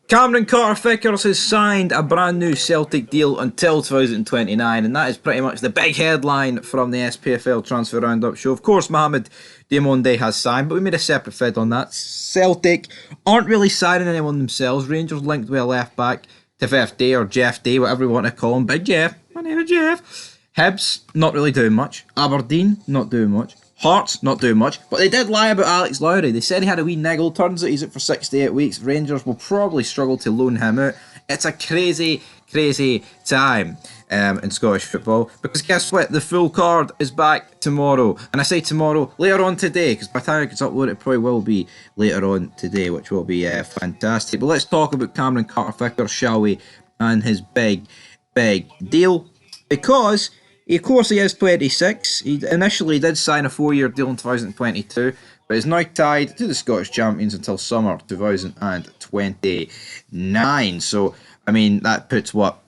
Cameron Carter-Vickers has signed a brand new Celtic deal until 2029, and that is pretty much the big headline from the SPFL Transfer Roundup show. Of course, Mohamed Diamonde has signed, but we made a separate vid on that. Celtic aren't really signing anyone themselves. Rangers linked with a left back, Tiff Day or Jeff Day, whatever you want to call him. Big Jeff, my name is Jeff. Hibs, not really doing much. Aberdeen, not doing much. Hearts, not doing much, but they did lie about Alex Lowry. They said he had a wee niggle, turns out he's out for 6 to 8 weeks. Rangers will probably struggle to loan him out. It's a crazy, crazy time in Scottish football, because guess what? The full card is back tomorrow. And I say tomorrow, later on today, because by the time it's uploaded, it probably will be later on today, which will be fantastic. But let's talk about Cameron Carter-Vickers, shall we, and his big deal, because of course, he is 26. He initially did sign a 4-year deal in 2022, but is now tied to the Scottish champions until summer 2029. So, I mean, that puts what?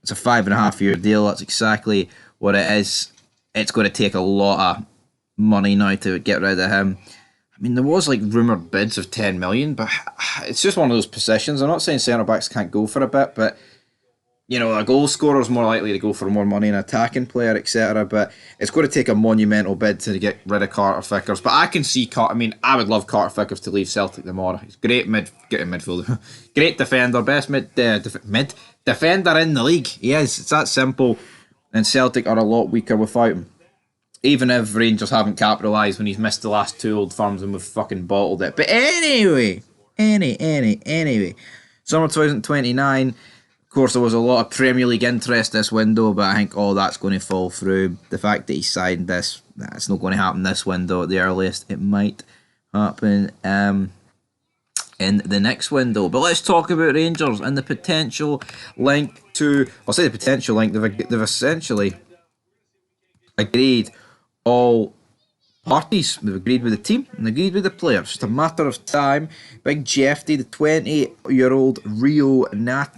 It's a 5.5-year deal. That's exactly what it is. It's going to take a lot of money now to get rid of him. I mean, there was like rumoured bids of 10 million, but it's just one of those positions. I'm not saying centre backs can't go for a bit, but you know, a goal scorer is more likely to go for more money, an attacking player, etc. But it's going to take a monumental bid to get rid of Carter-Vickers. But I can see I would love Carter-Vickers to leave Celtic tomorrow. He's great midfielder, great defender, best mid defender in the league. He is. It's that simple. And Celtic are a lot weaker without him. Even if Rangers haven't capitalised when he's missed the last 2 Old Firms and we've fucking bottled it. But anyway, summer 2029. Of course, there was a lot of Premier League interest this window, but I think all that's going to fall through. The fact that he signed this, it's not going to happen this window at the earliest. It might happen in the next window. But let's talk about Rangers and the potential link to... I'll say the potential link. They've essentially agreed all parties. They've agreed with the team and agreed with the players. It's just a matter of time. Big Jeffy, the 20-year-old Rio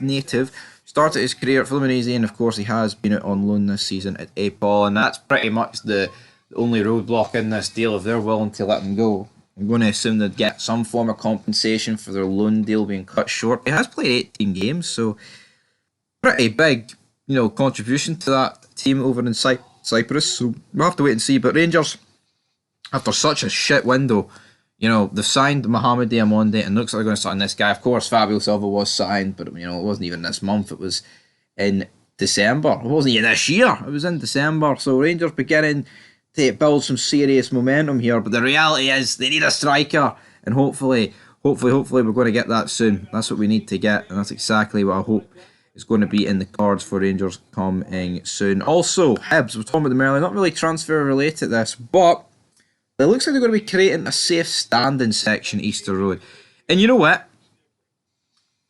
native, started his career at Fluminense, and of course he has been out on loan this season at APOL, and that's pretty much the only roadblock in this deal. If they're willing to let him go, I'm going to assume they'd get some form of compensation for their loan deal being cut short. He has played 18 games, so pretty big, contribution to that team over in Cyprus. So we'll have to wait and see. But Rangers, after such a shit window, they've signed Mohamed Diamonde, and looks like they're going to sign this guy. Of course, Fabio Silva was signed, but it wasn't even this month. It was in December. It wasn't even this year. It was in December. So Rangers beginning to build some serious momentum here. But the reality is they need a striker, and hopefully we're going to get that soon. That's what we need to get, and that's exactly what I hope is going to be in the cards for Rangers coming soon. Also, Hibs, we're talking about them earlier, not really transfer related this, but it looks like they're going to be creating a safe standing section Easter Road. And you know what?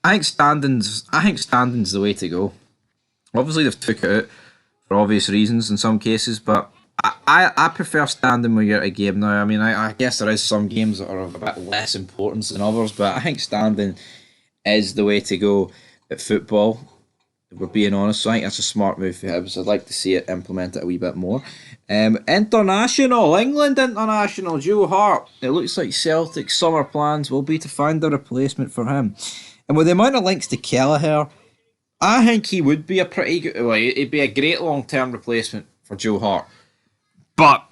I think standing's the way to go. Obviously they've took it out for obvious reasons in some cases, but I prefer standing when you're at a game now. I mean, I guess there is some games that are of a bit less importance than others, but I think standing is the way to go at football, if we're being honest. So I think that's a smart move for Hibs. I'd like to see it implemented a wee bit more. England International, Joe Hart. It looks like Celtic's summer plans will be to find a replacement for him. And with the amount of links to Kelleher, I think he would be a pretty good... Well, he'd be a great long-term replacement for Joe Hart. But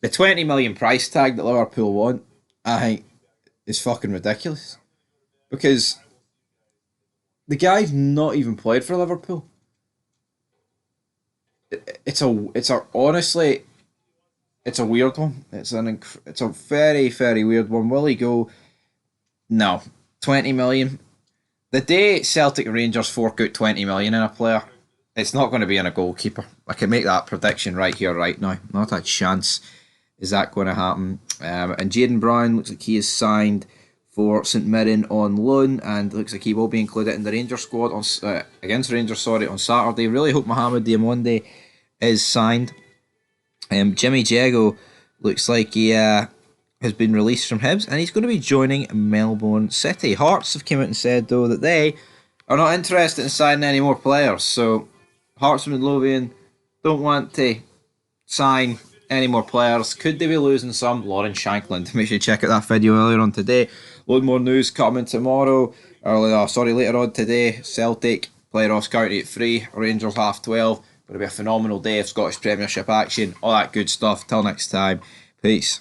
the 20 million price tag that Liverpool want, I think, is fucking ridiculous. Because the guy's not even played for Liverpool. Honestly, it's a weird one. It's a very, very weird one. Will he go? No. 20 million. The day Celtic Rangers fork out 20 million in a player, it's not going to be in a goalkeeper. I can make that prediction right here, right now. Not a chance is that going to happen. And Jayden Brown looks like he is signed for St Mirren on loan, and looks like he will be included in the Rangers squad against Rangers on Saturday. Really hope Mohamed Diamonde is signed. Jimmy Jago looks like he has been released from Hibs, and he's going to be joining Melbourne City. Hearts have come out and said though that they are not interested in signing any more players. So Hearts and Midlothian don't want to sign any more players. Could they be losing some? Lauren Shankland. Make sure you check out that video earlier on today. Load more news coming tomorrow. Later on today. Celtic play Ross County at 3. Rangers 12:30. Going to be a phenomenal day of Scottish Premiership action. All that good stuff. Till next time. Peace.